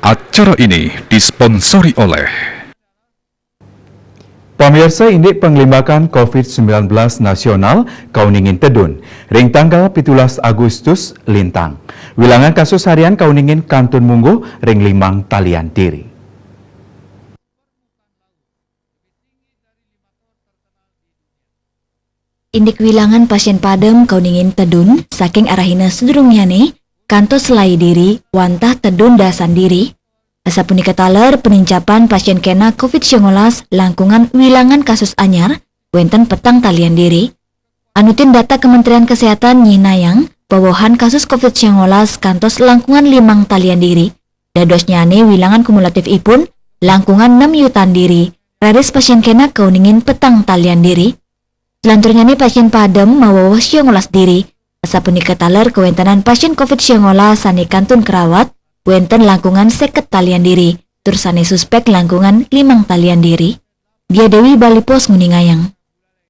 Acara ini disponsori oleh Pemirsa Indik Penglimbakan COVID-19 Nasional Kauningin Tedun, ring tanggal 17 Agustus lintang. Wilangan kasus harian Kauningin Kantun Munggo ring 5 talian diri. Indik wilangan pasien padem Kauningin Tedun saking arahina sedurungyane kantos selai diri wantah Tedun dasan diri. Asapunika taler penincapan pasien kena COVID-19 langkungan wilangan kasus anyar wenten petang talian diri. Anutin data Kementerian Kesehatan nyinayang bawahan kasus COVID-19 kantos langkungan 5 talian diri. Dadosnyane wilangan kumulatif ipun langkungan 6 yutan diri. Raris pasien kena Kauningin petang talian diri. Selanturnya nih pasien padem mawawa 19 diri. Asapunika taler kewentanan pasien COVID-19 sane kantun kerawat wenten langkungan 50 talian diri. Tursane suspek langkungan 5 talian diri. Dia Dewi Balipos Nguningayang.